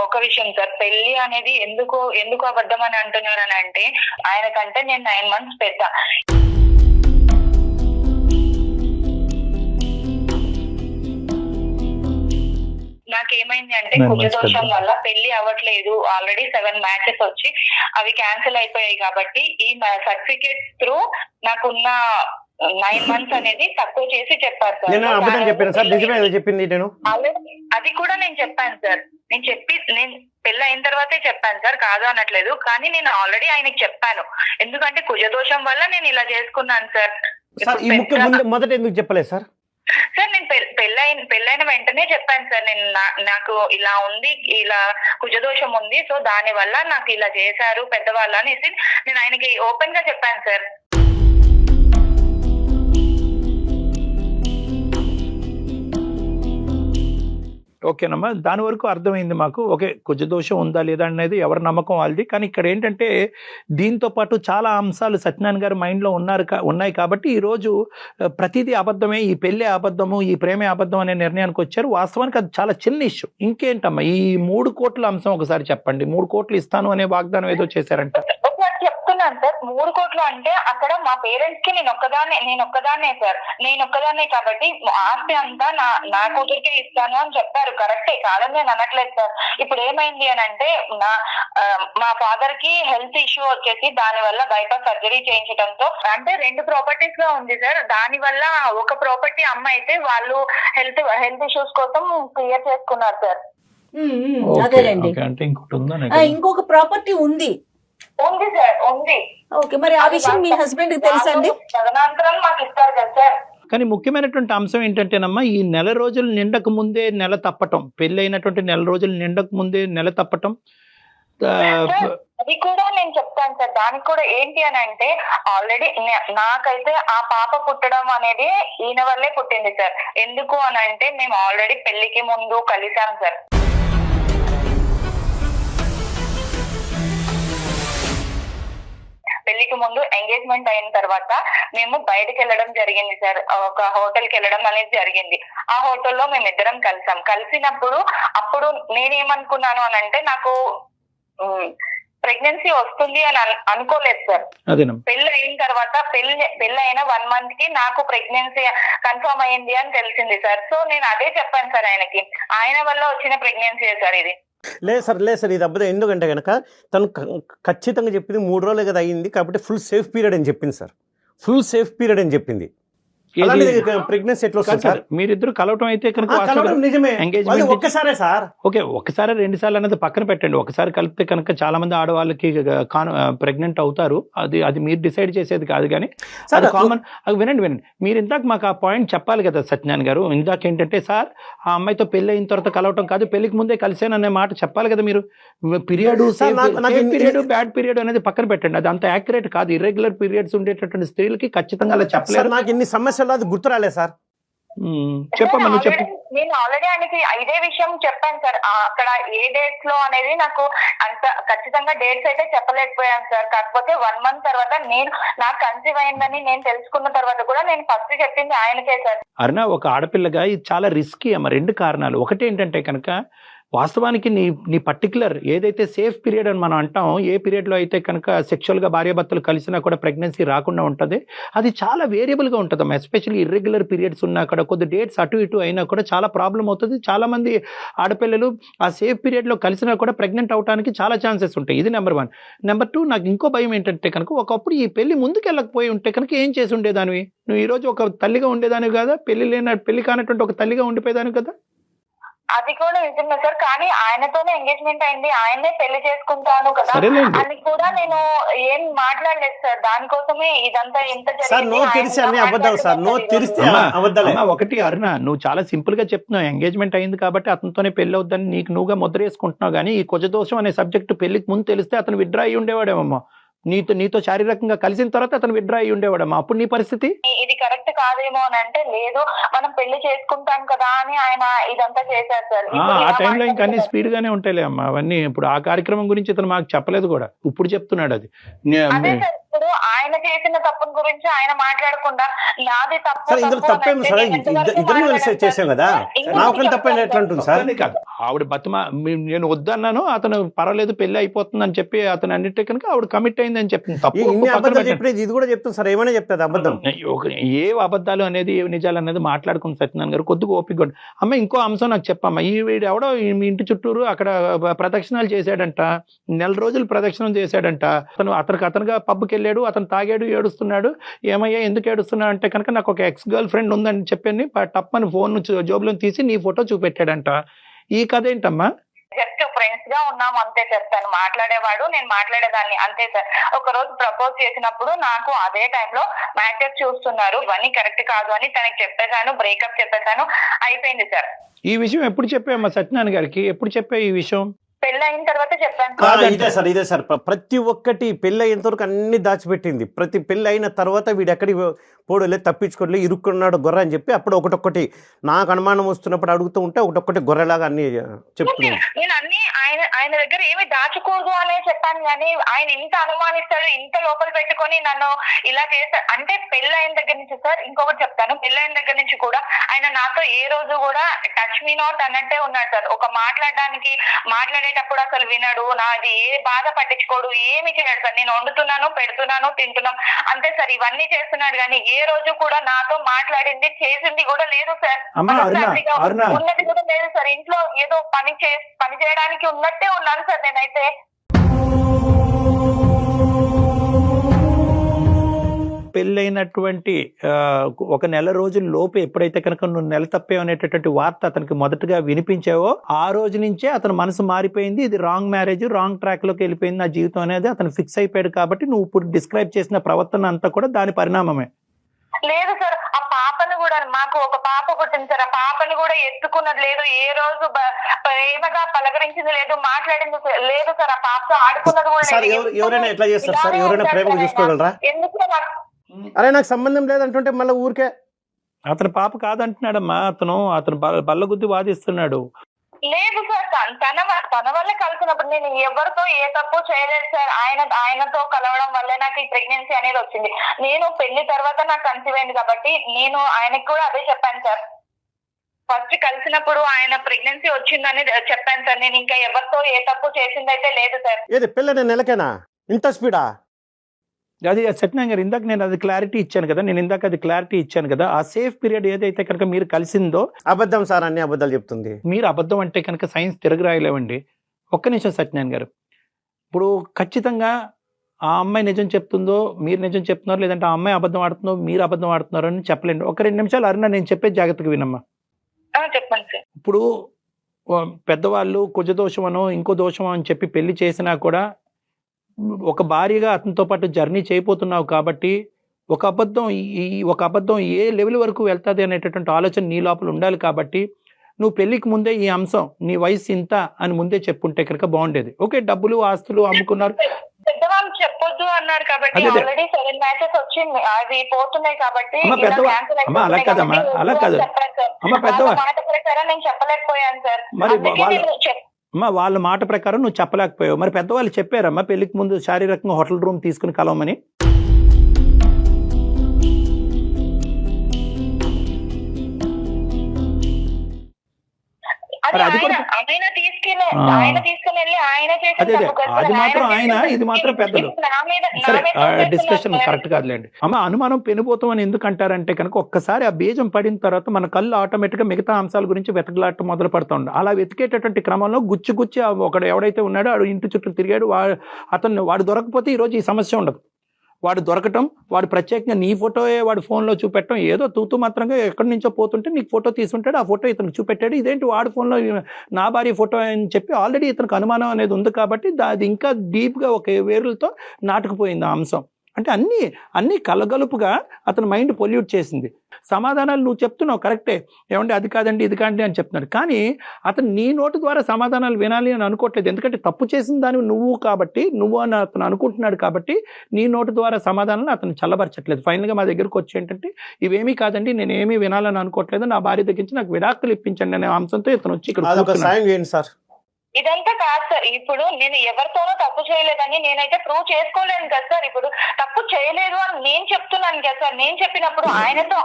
ఒక విషయం సార్, పెళ్లి అనేది ఎందుకు అబద్ధం అని అంటున్నారు అని అంటే, ఆయన కంటే నేను 9 months పెద్ద. నాకేమైంది అంటే, కుజదోషం వల్ల పెళ్లి అవ్వట్లేదు. ఆల్రెడీ 7 matches వచ్చి అవి క్యాన్సిల్ అయిపోయాయి. కాబట్టి ఈ సర్టిఫికేట్ త్రూ నాకున్న 9 months అనేది తక్కువ చేసి చెప్పారు సార్. నేను అబద్ధం చెప్పాను సార్, నిజమే చెప్పింది నేను. అది కూడా నేను చెప్పాను సార్. నేను పెళ్లి అయిన తర్వాతే చెప్పాను సార్, కాదు అనట్లేదు. కానీ నేను ఆల్రెడీ ఆయనకి చెప్పాను, ఎందుకంటే కుజదోషం వల్ల నేను ఇలా చేసుకున్నాను సార్. ఈ ముఖ్య మొదట ఎందుకు చెప్పలేదు సార్? సార్ నేను పెళ్ళైన వెంటనే చెప్పాను సార్, నేను నాకు ఇలా ఉంది, ఇలా కుజదోషం ఉంది, సో దాని వల్ల నాకు ఇలా చేశారు పెద్దవాళ్ళు అనేసి నేను ఆయనకి ఓపెన్ గా చెప్పాను సార్. ఓకేనమ్మా, దాని వరకు అర్థమైంది మాకు. ఓకే, కుజదోషం ఉందా లేదా అనేది ఎవరి నమ్మకం వాళ్ళది. కానీ ఇక్కడ ఏంటంటే, దీంతో పాటు చాలా అంశాలు సత్యనారాయణ గారి మైండ్లో ఉన్నాయి కాబట్టి ఈరోజు ప్రతిదీ అబద్ధమే, ఈ పెళ్ళే అబద్ధము, ఈ ప్రేమే అబద్ధం అనే నిర్ణయానికి వచ్చారు. వాస్తవానికి అది చాలా చిన్న ఇష్యూ. ఇంకేంటమ్మా, ఈ 3 కోట్ల అంశం ఒకసారి చెప్పండి. 3 కోట్లు ఇస్తాను అనే వాగ్దానం ఏదో చేశారంట. చెప్తున్నాను సార్, 3 కోట్లు అంటే అక్కడ మా పేరెంట్స్ కి నేను ఒక్కదాన్నే సార్. నేను ఒక్కదాన్నే కాబట్టి ఆస్తి అంతా నా కూతురికే ఇస్తాను అని చెప్పారు. కరెక్టే, కాదని నేను అనట్లేదు సార్. ఇప్పుడు ఏమైంది అని అంటే, మా ఫాదర్ కి హెల్త్ ఇష్యూ వచ్చేసి దాని వల్ల బైపాస్ సర్జరీ చేయించడంతో, అంటే 2 ప్రాపర్టీస్ గా ఉంది సార్. దాని వల్ల ఒక ప్రాపర్టీ అమ్మ అయితే వాళ్ళు హెల్త్ ఇష్యూస్ కోసం క్లియర్ చేసుకున్నారు సార్. అదేలేండి. అంటే ఇంకోటి ఉందా? ఇంకొక ప్రాపర్టీ ఉంది సార్, ఉంది. ఓకే, మరి ఆ విషయం మీ హస్బెండ్ కి తెలుసండి? తదనంతరం మాకు ఇస్తారు కదా సార్. కానీ ముఖ్యమైనటువంటి అంశం ఏంటంటేనమ్మా, ఈ నెల రోజులు నిండక ముందే నెల తప్పటం, పెళ్లి అయినటువంటి నెల రోజులు నిండక ముందే నెల తప్పటం, అది కూడా నేను చెప్తాను సార్. దానికి కూడా ఏంటి అని అంటే, ఆల్రెడీ నాకైతే ఆ పాప పుట్టడం అనేది ఈయన వల్లే పుట్టింది సార్. ఎందుకు అని అంటే, మేము ఆల్రెడీ పెళ్లికి ముందు కలిసాం సార్. పెళ్లికి ముందు ఎంగేజ్మెంట్ అయిన తర్వాత మేము బయటకు వెళ్ళడం జరిగింది సార్. ఒక హోటల్ కి వెళ్ళడం అనేది జరిగింది. ఆ హోటల్లో మేమిద్దరం కలిసాం. కలిసినప్పుడు అప్పుడు నేనేమనుకున్నాను అని అంటే, నాకు ప్రెగ్నెన్సీ వస్తుంది అని అనుకోలేదు సార్. పెళ్లి అయిన తర్వాత పెళ్లి అయిన 1 month కి నాకు ప్రెగ్నెన్సీ కన్ఫర్మ్ అయ్యింది అని తెలిసింది సార్. సో నేను అదే చెప్పాను సార్ ఆయనకి, ఆయన వల్ల వచ్చిన ప్రెగ్నెన్సీ సార్ ఇది. లేదు సార్, ఇది అబ్బుదే. ఎందుకంటే కనుక తను ఖచ్చితంగా చెప్పింది 3 రోజులే కదా అయ్యింది కాబట్టి ఫుల్ సేఫ్ పీరియడ్ అని చెప్పింది సార్. ఫుల్ సేఫ్ పీరియడ్ అని చెప్పింది. ప్రెగ్నెన్సీ ఎట్లా వస్తుంది సార్? మీరిద్దరు కలవటం అయితే కనుక నిజమే, ఒక్కసారే సార్. ఓకే, ఒకసారి 2 సార్లు అనేది పక్కన పెట్టండి. ఒకసారి కలిపితే కనుక చాలా మంది ఆడవాళ్ళకి ప్రెగ్నెంట్ అవుతారు. అది మీరు డిసైడ్ చేసేది కాదు. కానీ అది కామన్. అది వినండి. మీరు ఇందాక మాకు ఆ పాయింట్ చెప్పాలి కదా సత్యనారాయణ గారు. ఇందాక ఏంటంటే, సార్ ఆ అమ్మాయితో పెళ్లి అయిన తర్వాత కలవటం కాదు, పెళ్లికి ముందే కలిసాననే మాట చెప్పాలి కదా మీరు. పీరియడ్ బ్యాడ్ పీరియడ్ అనేది పక్కన పెట్టండి, అది అంత యాక్యురేట్ కాదు. ఇర్రెగ్యులర్ పీరియడ్స్ ఉండేటటువంటి స్త్రీలకి ఖచ్చితంగా అలా చెప్పలేరు. నాకు ఇన్ని సమస్యలు అది గుర్తు రాలేదు సార్. చెప్పమ్మా, నువ్వు చెప్పు. నేను ఆల్రెడీ ఆయనకి ఇదే విషయం చెప్పాను సార్. అక్కడ ఏ డేట్స్ లో అనేది నాకు అంత ఖచ్చితంగా డేట్స్ అయితే చెప్పలేకపోయాను సార్. కాకపోతే 1 month తర్వాత నాకు కన్సీవ్ అయిందని నేను తెలుసుకున్న తర్వాత కూడా నేను ఫస్ట్ చెప్పింది ఆయనకే సార్. అరుణ, ఒక ఆడపిల్లగా ఇది చాలా రిస్కీ అమ్మ. 2 కారణాలు. ఒకటి ఏంటంటే కనుక, వాస్తవానికి నీ పర్టికులర్ ఏదైతే సేఫ్ పీరియడ్ అని మనం అంటాం, ఏ పీరియడ్లో అయితే కనుక సెక్షువల్గా భార్యాభర్తలు కలిసినా కూడా ప్రెగ్నెన్సీ రాకుండా ఉంటుంది, అది చాలా వేరియబుల్గా ఉంటుందమ్మా. ఎస్పెషల్లీ ఇర్రెగ్యులర్ పీరియడ్స్ ఉన్నా కూడా, కొద్ది డేట్స్ అటు ఇటు అయినా కూడా చాలా ప్రాబ్లం అవుతుంది. చాలామంది ఆడపిల్లలు ఆ సేఫ్ పీరియడ్లో కలిసినా కూడా ప్రెగ్నెంట్ అవడానికి చాలా ఛాన్సెస్ ఉంటాయి. ఇది నెంబర్ 1. నెంబర్ 2, నాకు ఇంకో భయం ఏంటంటే కనుక, ఒకప్పుడు ఈ పెళ్లి ముందుకు వెళ్ళకపోయి ఉంటే కనుక ఏం చేసి ఉండేదానివి నువ్వు? ఈరోజు ఒక తల్లిగా ఉండేదానివి కదా, పెళ్లి కానటువంటి ఒక తల్లిగా ఉండిపోయేదానివి కదా. అది కూడా నిజమే సార్, కానీ ఆయనతోనే ఎంగేజ్మెంట్ అయింది, ఆయనే పెళ్లి చేసుకుంటాను కదా సరేలేండి. అని కూడా నేను ఏం మాట్లాడలేదు సార్. దానికోసమే ఇదంతా ఇంత సార్ నో తెరిచి అన్ని అబద్ధాలు సార్, నో తెరిస్తే అమ్మా, అబద్ధాలే. అమ్మా, ఒకటి అరుణ, నువ్వు చాలా సింపుల్ గా చెప్తున్నావు ఎంగేజ్మెంట్ అయింది కాబట్టి అతనితోనే పెళ్లి అవుద్దని నీకు నువ్వుగా ముద్ర వేసుకుంటున్నావు. కానీ ఈ కుజదోషం అనే సబ్జెక్టు పెళ్లికి ముందు తెలిస్తే అతను విత్డ్రా అయ్యి ఉండేవాడేమమ్మా. నీతో శారీరకంగా కలిసిన తర్వాత అతను విత్డ్రా అయ్యి ఉండేవాడమ్మా. అప్పుడు నీ పరిస్థితి ఇది కరెక్ట్ కాదేమో అని అంటే, లేదు మనం పెళ్లి చేసుకుంటాం కదా అని ఆయన ఇదంతా చేశారు సార్. ఆ టైంలో ఇంకా అన్ని స్పీడ్ గానే ఉంటాయిలే అమ్మా అవన్నీ. ఇప్పుడు ఆ కార్యక్రమం గురించి ఇతను మాకు చెప్పలేదు కూడా, ఇప్పుడు చెప్తున్నాడు అది. అదే సార్, ఇప్పుడు ఆయన చేసిన తప్పుని గురించి ఆయన మాట్లాడకుండా నాది తప్పు సార్ ఇందులో తప్పేమి సార్, ఇద్దరు కలిసి చేసాం కదా, నా ఒకరి తప్పైనా ఎట్లా ఉంటుంది సార్? కాదు, ఆవిడ నేను వద్దన్నాను, అతను పర్వాలేదు పెళ్లి అయిపోతుంది అని చెప్పి అతను అన్నిటి కనుక ఆవిడ కమిట్ అయిందని చెప్తుంది. తప్పు ఇన్ని అబద్ధాలు చెప్పేది ఇది కూడా చెప్తుంది సార్, ఏమైనా చెప్తుంది అబద్ధం. ఏ అబద్ధాలు అనేది ఏ నిజాలు అనేది మాట్లాడుకుని సత్యనారాయణ గారు కొద్దిగా ఓపిక కూడా. అమ్మ ఇంకో అంశం నాకు చెప్పమ్మా, ఈ వీడు ఎవడో మీ ఇంటి చుట్టూరు అక్కడ ప్రదక్షిణాలు చేశాడంట, 4 రోజులు ప్రదక్షిణం చేశాడంట. అతనుగా పబ్కి వెళ్ళాడు, అతను తాగాడు, ఏడుస్తున్నాడు. ఏమయ్యా ఎందుకు ఏడుస్తున్నాడు అంటే కనుక నాకు ఒక ఎక్స్ గర్ల్ ఫ్రెండ్ ఉందని చెప్పని టప్పని ఫోన్ జోబులో తీసి నీ ఫోటో చూపెట్టాడంట. ఈ కథ ఏంటమ్మా? జస్ట్ ఫ్రెండ్స్ గా ఉన్నాము అంతే సార్. తను మాట్లాడేవాడు, నేను మాట్లాడేదాన్ని అంతే సార్. ఒక రోజు ప్రపోజ్ చేసినప్పుడు నాకు అదే టైంలో మ్యాచెస్ చూస్తున్నారు, ఇవన్నీ కరెక్ట్ కాదు అని తనకి చెప్పేశాను, బ్రేకప్ చెప్పేశాను, అయిపోయింది సార్. ఈ విషయం ఎప్పుడు చెప్పామ్మా సత్యనారాయణ గారికి? ఎప్పుడు చెప్పా ఈ విషయం? పెళ్లి అయిన తర్వాత చెప్పాను. ఇదే సార్ ప్రతి ఒక్కటి పెళ్లి అయినంత వరకు అన్ని దాచిపెట్టింది. ప్రతి పెళ్లి అయిన తర్వాత వీడు ఎక్కడికి పోడలే, తప్పించుకోలే, ఇరుక్కున్నాడు గొర్రె అని చెప్పి అప్పుడు ఒకటొక్కటి నాకు అనుమానం వస్తున్నప్పుడు అడుగుతూ ఉంటే ఒకటొక్కటి గొర్రెలాగా అన్ని చెప్తున్నాను. నేను అన్ని ఆయన దగ్గర ఏమి దాచకూడదు అనే చెప్పాను, కానీ ఆయన ఇంత అనుమానిస్తాడు, ఇంత లోపల పెట్టుకొని నన్ను ఇలా చేస్తాడు అంటే. పెళ్లి అయిన దగ్గర నుంచి సార్ ఇంకొకటి చెప్తాను, పెళ్లి అయిన దగ్గర నుంచి కూడా ఆయన నాతో ఏ రోజు కూడా టచ్ మీ నాట్ అన్నట్టే ఉన్నాడు సార్. ఒక మాట్లాడేటప్పుడు అసలు వినడు, నాది ఏ బాధ పట్టించుకోడు, ఏమి చేయడు సార్. నేను వండుతున్నాను, పెడుతున్నాను, తింటున్నాం అంతే సార్. ఇవన్నీ చేస్తున్నాడు కానీ ఏ రోజు కూడా నాతో మాట్లాడింది చేసింది కూడా లేదు సార్. ఉన్నది కూడా లేదు సార్. ఇంట్లో ఏదో పని చేయడానికి ఉన్నట్టే ఉన్నాను సార్ నేనైతే. పెళ్ళైనటువంటి ఒక నెల రోజుల లోపు ఎప్పుడైతే కనుక నువ్వు నెల తప్పేవనేటటువంటి వార్త అతనికి మొదటగా వినిపించావో ఆ రోజు నుంచే అతని మనసు మారిపోయింది. ఇది రాంగ్ మ్యారేజ్, రాంగ్ ట్రాక్ లోకి వెళ్ళిపోయింది నా జీవితం అనేది అతను ఫిక్స్ అయిపోయాడు. కాబట్టి నువ్వు ఇప్పుడు డిస్క్రైబ్ చేసిన ప్రవర్తన అంతా కూడా దాని పరిణామమే. లేదు సార్, ఆ పాపని కూడా, మాకు ఒక పాప పుట్టింది సార్, ఆ పాపని కూడా ఎత్తుకున్నది లేదు, ఏ రోజు ప్రేమగా పలకరించింది లేదు, మాట్లాడింది లేదు సార్. ఆ పాపతో ఆడుకున్నది కూడా లేదు. ఎవరైనా ఎట్లా చేస్తారు సార్? ఎవరైనా ప్రేమగా చూసుకోగలరా? ఎందుకు అరే నాకు సంబంధం లేదంటుంటే మళ్ళీ ఊరికే అతని పాప కాదంటున్నాడమ్మా. అతను బల్లగుద్ది వాదిస్తున్నాడు. లేదు సార్, తన వల్ల కలిసినప్పుడు నేను ఎవరితో ఏ తప్పు చేయలేదు సార్. ఆయనతో కలవడం వల్లే నాకు ఈ ప్రెగ్నెన్సీ అనేది వచ్చింది. నేను పెళ్లి తర్వాత నాకు కన్సీవ్ అయింది కాబట్టి నేను ఆయనకి కూడా అదే చెప్పాను సార్. ఫస్ట్ కలిసినప్పుడు ఆయన ప్రెగ్నెన్సీ వచ్చిందని చెప్పాను సార్. నేను ఇంకా ఎవరితో ఏ తప్పు చేసిందైతే లేదు సార్. ఏది పెళ్ళి నెలకేనా ఇంత స్పీడా? అది సత్యనారాయణ గారు ఇందాక నేను అది క్లారిటీ ఇచ్చాను కదా. ఆ సేఫ్ పీరియడ్ ఏదైతే కనుక మీరు కలిసిందో అబద్ధం సార్, అన్ని అబద్ధాలు చెప్తుంది. మీరు అబద్ధం అంటే కనుక సైన్స్ తిరగరాయలేవండి. ఒక్క నిమిషం సత్యనారాయణ గారు, ఇప్పుడు ఖచ్చితంగా ఆ అమ్మాయి నిజం చెప్తుందో మీరు నిజం చెప్తున్నారు, లేదంటే ఆ అమ్మాయి అబద్ధం ఆడుతుందో మీరు అబద్ధం ఆడుతున్నారో అని చెప్పలేండి. ఒక 2 నిమిషాలు అరుణ నేను చెప్పే జాగ్రత్తగా వినమ్మా. చెప్పండి సార్. ఇప్పుడు పెద్దవాళ్ళు కుజదోషం అనో ఇంకో దోషం అని చెప్పి పెళ్లి చేసినా కూడా ఒక భార్యగా అతనితో పాటు జర్నీ చేయబోతున్నావు కాబట్టి ఒక అబద్ధం ఏ లెవెల్ వరకు వెళ్తుంది అనేటటువంటి ఆలోచన నీ లోపల ఉండాలి. కాబట్టి నువ్వు పెళ్లికి ముందే ఈ అంశం నీ వయసు ఇంత అని ముందే చెప్పుంటే కనుక బాగుండేది. ఓకే, డబ్బులు ఆస్తులు అమ్ముకున్నారు, పెద్దవాళ్ళు చెప్పొద్దు అన్నారు కాబట్టి ఆల్రెడీ 7 మ్యాచెస్ వచ్చింది, అవి పోతున్నాయి కాబట్టి అలా కాదమ్మా, అలా కాదు మాట ప్రకారం నేను చెప్పలేకపోయాను సార్. అమ్మా వాళ్ళ మాట ప్రకారం నువ్వు చెప్పలేకపోయావు. మరి పెద్దవాళ్ళు చెప్పారమ్మా పెళ్లికి ముందు శారీరకంగా హోటల్ రూమ్ తీసుకుని కలవమని? అది మాత్రం ఆయన, ఇది మాత్రం పెద్దలు. సరే, డిస్కషన్ కరెక్ట్ కాదులేండి. అమ్మ అనుమానం పెనుపోతాం అని ఎందుకు అంటారంటే కనుక ఒక్కసారి ఆ బీజం పడిన తర్వాత మన కళ్ళు ఆటోమేటిక్ గా మిగతా అంశాల గురించి వెతకలాట మొదలు పడుతుంది. అలా వెతికేటటువంటి క్రమంలో గుచ్చి ఒకడు ఎవడైతే ఉన్నాడో వాడు ఇంటి చుట్టూ తిరిగాడు, వాడు దొరకపోతే ఈ రోజు ఈ సమస్య ఉండదు. వాడు దొరకటం, వాడు ప్రత్యేకంగా నీ ఫోటోయే వాడు ఫోన్లో చూపెట్టడం, ఏదో తూతూ మాత్రంగా ఎక్కడి నుంచో పోతుంటే నీకు ఫోటో తీసుంటాడు, ఆ ఫోటో ఇతనికి చూపెట్టాడు, ఇదేంటి వాడి ఫోన్లో నా భార్య ఫోటో అని చెప్పి ఆల్రెడీ ఇతనికి అనుమానం అనేది ఉంది కాబట్టి అది ఇంకా డీప్గా ఒక వేరులతో నాటుకుపోయింది ఆ అంశం. అంటే అన్నీ కలగలుపుగా అతని మైండ్ పొల్యూట్ చేసింది. సమాధానాలు నువ్వు చెప్తున్నావు కరెక్టే, ఏమంటే అది కాదండి ఇది కాదండి అని చెప్తున్నాడు, కానీ అతను నీ నోటు ద్వారా సమాధానాలు వినాలి అని అనుకోవట్లేదు. ఎందుకంటే తప్పు చేసిన దాన్ని నువ్వు కాబట్టి, నువ్వు అని అతను అనుకుంటున్నాడు కాబట్టి నీ నోటు ద్వారా సమాధానాలు అతను చల్లబరచట్లేదు. ఫైనల్గా మా దగ్గరకు వచ్చి ఏంటంటే ఇవేమీ కాదండి, నేను ఏమీ వినాలని అనుకోవట్లేదు, నా భార్య దగ్గర నుంచి నాకు విడాకులు ఇప్పించండి అనే అంశంతో ఇతను వచ్చి ఇక్కడ సాయం చేయండి సార్. ఇదంతా కాదు సార్, ఇప్పుడు నేను ఎవరితోనూ తప్పు చేయలేదని నేనైతే ప్రూవ్ చేసుకోలేను కదా సార్. ఇప్పుడు తప్పు చేయలేదు అని నేను చెప్తున్నాను కదా సార్. నేను చెప్పినప్పుడు ఆయనతో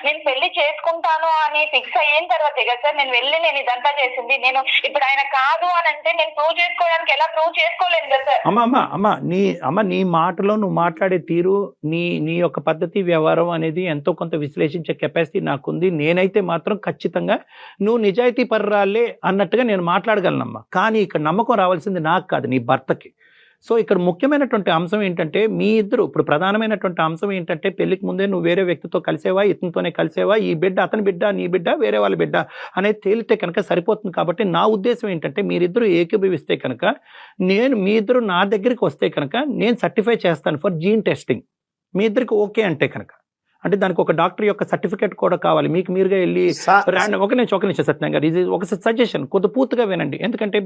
నేను పెళ్లి చేసుకుంటాను అని ఫిక్స్ అయిన తర్వాత కదా సార్ నేను ఇదంతా చేసింది. నేను ఇప్పుడు ఆయన కాదు అని అంటే నేను ప్రూవ్ చేసుకోవడానికి ఎలా ప్రూవ్ చేసుకోలేను కదా సార్. అమ్మ నీ మాటలో నువ్వు మాట్లాడే తీరు, నీ యొక్క పద్ధతి వ్యవహారం అనేది ఎంతో కొంత విశ్లేషించే కెపాసిటీ నాకుంది. నేనైతే మాత్రం ఖచ్చితంగా నువ్వు నిజాయితీ పర్రాలే అన్నట్టుగా నేను మాట్లాడగలను. కానీ ఇక్కడ నమ్మకం రావాల్సింది నాకు కాదు, నీ భర్తకి. సో ఇక్కడ ముఖ్యమైనటువంటి అంశం ఏంటంటే మీ ఇద్దరు, ఇప్పుడు ప్రధానమైనటువంటి అంశం ఏంటంటే పెళ్లికి ముందే నువ్వు వేరే వ్యక్తితో కలిసేవా, ఇతనితోనే కలిసేవా, ఈ బిడ్డ అతని బిడ్డ, నీ బిడ్డ, వేరే వాళ్ళ బిడ్డ అనేది తేలితే కనుక సరిపోతుంది. కాబట్టి నా ఉద్దేశం ఏంటంటే మీరిద్దరూ ఏకీభవిస్తే కనుక, మీ ఇద్దరు నా దగ్గరికి వస్తే కనుక నేను సర్టిఫై చేస్తాను ఫర్ జీన్ టెస్టింగ్. మీ ఇద్దరికి ఓకే అంటే కనుక, అంటే దానికి ఒక డాక్టర్ యొక్క సర్టిఫికేట్ కూడా కావాలి. మీకు మీరుగా వెళ్ళి ఒక నిమిషం సత్యనారాయణ గారు, ఇది ఒక సజెషన్, కొద్ది పూర్తిగా వినండి. ఎందుకంటే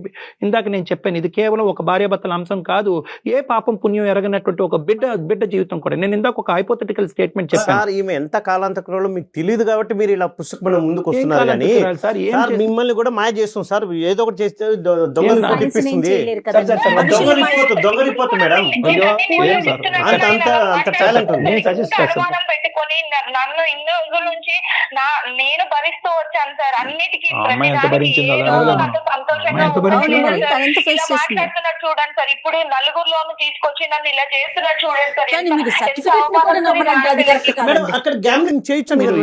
ఇందాక నేను చెప్పాను, ఇది కేవలం ఒక భార్యాభర్తల అంశం కాదు, ఏ పాపం పుణ్యం ఎరగనటువంటి ఒక బిడ్డ జీవితం కూడా. నేను ఇందాక ఒక హైపోథెటికల్ స్టేట్మెంట్ చెప్పాను. ఈమె ఎంత కాలాంతరంలో మీకు తెలియదు కాబట్టి మీరు ఇలా పుస్తకం ముందుకు వస్తున్నారు, కానీ మిమ్మల్ని కూడా మాయ చేస్తాం సార్. ఏదో ఒకటి చేస్తే దొంగ రిపోర్ట్ మేడం, అంత టాలెంట్ ఉంది. పెట్టుకొని నన్ను ఇన్ని రోజుల నుంచి నేను భరిస్తూ వచ్చాను సార్. అన్నిటికీ మాట్లాడుతున్నట్టు చూడండి సార్. ఇప్పుడు నలుగురులోను తీసుకొచ్చి నన్ను ఇలా చేస్తున్నట్టు చూడండి సార్.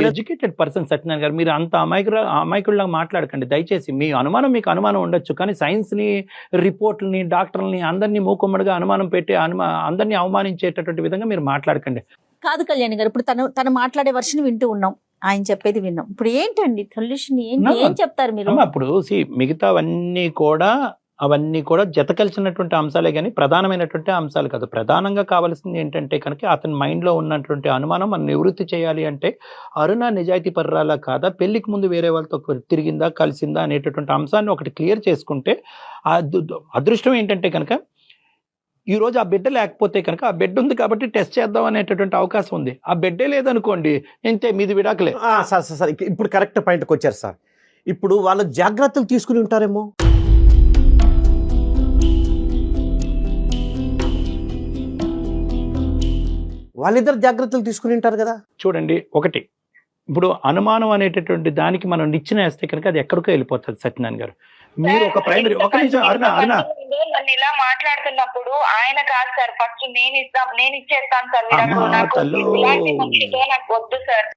ఎడ్యుకేటెడ్ పర్సన్ సత్యనారాయణ గారు, మీరు అంత అమాయకుల్లా మాట్లాడకండి దయచేసి. మీ అనుమానం మీకు అనుమానం ఉండొచ్చు, కానీ సైన్స్ ని, రిపోర్ట్లని, డాక్టర్లని అందరినీ మూకుమ్మడిగా అనుమానం పెట్టి అందరినీ అవమానించేటటువంటి విధంగా మీరు మాట్లాడకండి. కాదు కళ్యాణి గారు, ఇప్పుడు తను మాట్లాడే వర్షన్ వింటూ ఉన్నాం, ఆయన చెప్పేది విన్నాం. ఇప్పుడు ఏంటండి సొల్యూషన్, ఏం చెప్తారు మీరు? ఇప్పుడు మిగతా అవన్నీ కూడా జత కలిసినటువంటి అంశాలే కానీ ప్రధానమైనటువంటి అంశాలు కాదు. ప్రధానంగా కావాల్సింది ఏంటంటే కనుక అతని మైండ్లో ఉన్నటువంటి అనుమానం మనం నివృత్తి చేయాలి అంటే, అరుణ నిజాయితీ పర్రాలా కాదా, పెళ్లికి ముందు వేరే వాళ్ళతో తిరిగిందా, కలిసిందా అనేటటువంటి అంశాన్ని ఒకటి క్లియర్ చేసుకుంటే, అదృష్టం ఏంటంటే కనుక ఈ రోజు ఆ బిడ్డ లేకపోతే కనుక ఆ బిడ్డ ఉంది కాబట్టి టెస్ట్ చేద్దాం అనేటటువంటి అవకాశం ఉంది. ఆ బిడ్డే లేదనుకోండి, ఇంతే, మీది విడాకులే. సార్ ఇప్పుడు కరెక్ట్ పాయింట్కి వచ్చారు సార్. ఇప్పుడు వాళ్ళు జాగ్రత్తలు తీసుకుని ఉంటారేమో. వాళ్ళిద్దరు జాగ్రత్తలు తీసుకుని ఉంటారు కదా. చూడండి, ఒకటి ఇప్పుడు అనుమానం అనేటటువంటి దానికి మనం నిచ్చెన వేస్తే కనుక అది ఎక్కడికో వెళ్ళిపోతుంది. సత్యనారాయణ గారు, మీరు ఒక ప్రైమరీ ఒక నిమిషం అరుణ నన్ను ఇలా మాట్లాడుతున్నప్పుడు ఆయన కాదు సార్, ఫస్ట్ నేను ఇచ్చేస్తాను సార్, నాకు వద్దు సార్.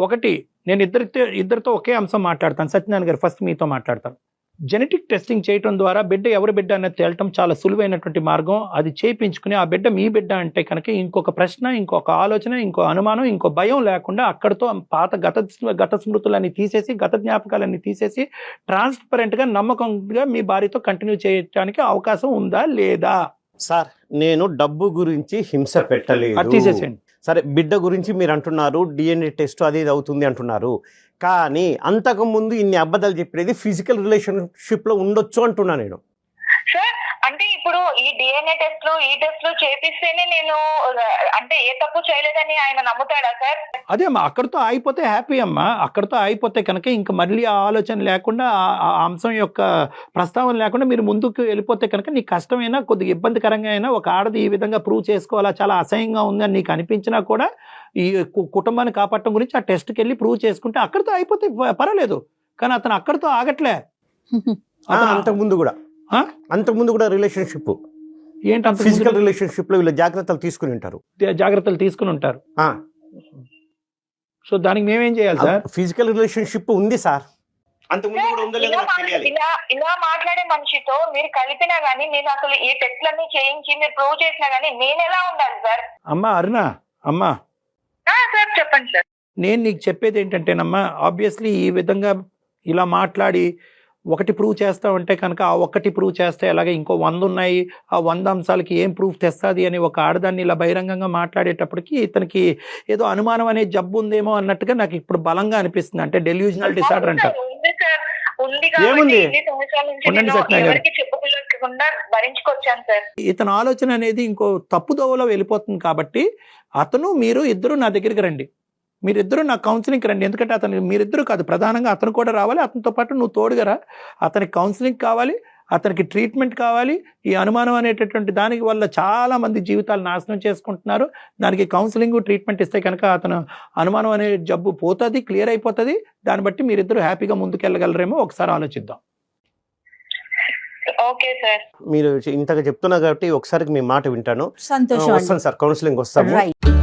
ఒకటి, నేను ఇద్దరితో ఒకే అంశం మాట్లాడతాను. సత్యనారాయణ గారు, ఫస్ట్ మీతో మాట్లాడతాను. జెనెటిక్ టెస్టింగ్ చేయడం ద్వారా బిడ్డ ఎవరి బిడ్డ అనేది తేలటం చాలా సులువైనటువంటి మార్గం. అది చేయించుకుని ఆ బిడ్డ మీ బిడ్డ అంటే కనుక ఇంకొక ప్రశ్న, ఇంకొక ఆలోచన, ఇంకో అనుమానం, ఇంకో భయం లేకుండా అక్కడితో పాత గత స్మృతులన్నీ తీసేసి, గత జ్ఞాపకాలన్నీ తీసేసి ట్రాన్స్పరెంట్గా, నమ్మకంగా మీ భార్యతో కంటిన్యూ చేయడానికి అవకాశం ఉందా లేదా? సార్, నేను డబ్బు గురించి హింస పెట్టలేదు, అది తీసేసేయండి. సరే, బిడ్డ గురించి మీరు అంటున్నారు, DNA టెస్ట్ అది అవుతుంది అంటున్నారు, కానీ అంతకుముందు ఇన్ని అబద్ధాలు చెప్పేది ఫిజికల్ రిలేషన్షిప్ లో ఉండొచ్చు అంటున్నా నేను. సార్ అంటే ఇప్పుడు ఈ DNA టెస్ట్లు, ఈ టెస్ట్లు చేపిస్తేనే నేను అంటే ఏ తప్పు చేయలేదని ఆయన నమ్ముతాడా సార్? అదే అమ్మా, అక్కడితో ఆగిపోతే హ్యాపీ అమ్మా. అక్కడితో ఆగిపోతే కనుక ఇంకా మళ్ళీ ఆ ఆలోచన లేకుండా, ఆ అంశం యొక్క ప్రస్తావన లేకుండా మీరు ముందుకు వెళ్ళిపోతే కనుక నీకు కష్టమైనా, కొద్దిగా ఇబ్బందికరంగా అయినా, ఒక ఆడది ఈ విధంగా ప్రూవ్ చేసుకోవాలా, చాలా అసహ్యంగా ఉందని నీకు అనిపించినా కూడా ఈ కుటుంబాన్ని కాపాడటం గురించి ఆ టెస్ట్కి వెళ్ళి ప్రూవ్ చేసుకుంటే అక్కడితో అయిపోతే పర్వాలేదు. కానీ అతను అక్కడితో ఆగట్లే. అంతకుముందు కూడా రిలేషన్షిప్ ఏంటి, ఫిజికల్ రిలేషన్షిప్ లో వీళ్ళు జాగ్రత్తలు తీసుకుని ఉంటారు. సో దానికి మేమేం చేయాలి సార్? ఫిజికల్ రిలేషన్షిప్ ఉంది సార్, అంతకుముందు కూడా ఉందో లేదో నాకు తెలియాలి. ఇలా మాట్లాడే మనిషితో మీరు కలిపినా గానీ, నేను అసలు ఈ టెస్ట్లన్నీ చేయించి మీరు ప్రూవ్ చేసినా గానీ నేను ఎలా ఉండాలి సార్? అమ్మా అరుణ, అమ్మా సార్ చెప్పండి సార్. నేను నీకు చెప్పేది ఏంటంటేనమ్మా, ఆబ్వియస్లీ ఈ విధంగా ఇలా మాట్లాడి ఒకటి ప్రూవ్ చేస్తామంటే కనుక ఆ ఒక్కటి ప్రూవ్ చేస్తే అలాగే ఇంకో 100 ఉన్నాయి, ఆ 100 అంశాలకి ఏం ప్రూఫ్ తెస్తుంది అని ఒక ఆడదాన్ని ఇలా బహిరంగంగా మాట్లాడేటప్పటికి ఇతనికి ఏదో అనుమానం అనే జబ్బు ఉందేమో అన్నట్టుగా నాకు ఇప్పుడు బలంగా అనిపిస్తుంది. అంటే డెల్యూజనల్ డిసార్డర్ అంటారు. ఉంది సార్, ఉంది ఏముంది? కాబట్టి ఇన్ని సంవత్సరాల నుంచి ఉండండి నేను సత్యనారాయణ గారు. ఎవరికి చెప్పుకోలేకుండా భరించుకొచ్చాను సార్. ఇతని ఆలోచన అనేది ఇంకో తప్పుదోవలో వెళ్ళిపోతుంది కాబట్టి అతను మీరు ఇద్దరు నా దగ్గరికి రండి, మీరిద్దరూ నా కౌన్సిలింగ్కి రండి. ఎందుకంటే అతను మీరిద్దరూ కాదు, ప్రధానంగా అతను కూడా రావాలి, అతనితో పాటు నువ్వు తోడుగా రా. అతనికి కౌన్సిలింగ్ కావాలి, అతనికి ట్రీట్మెంట్ కావాలి. ఈ అనుమానం అనేటటువంటి దానికి వల్ల చాలా మంది జీవితాలు నాశనం చేసుకుంటున్నారు. దానికి కౌన్సిలింగ్ ట్రీట్మెంట్ ఇస్తే కనుక అతను అనుమానం అనే జబ్బు పోతుంది, క్లియర్ అయిపోతుంది. దాన్ని బట్టి మీరిద్దరూ హ్యాపీగా ముందుకెళ్ళగలరేమో ఒకసారి ఆలోచిద్దాం. Okay sir. మీరు ఇంతగా చెప్తున్నా కాబట్టి ఒకసారి మీ మాట వింటాను. సంతోషం. వస్తాను సార్, కౌన్సిలింగ్ వస్తాము. రైట్.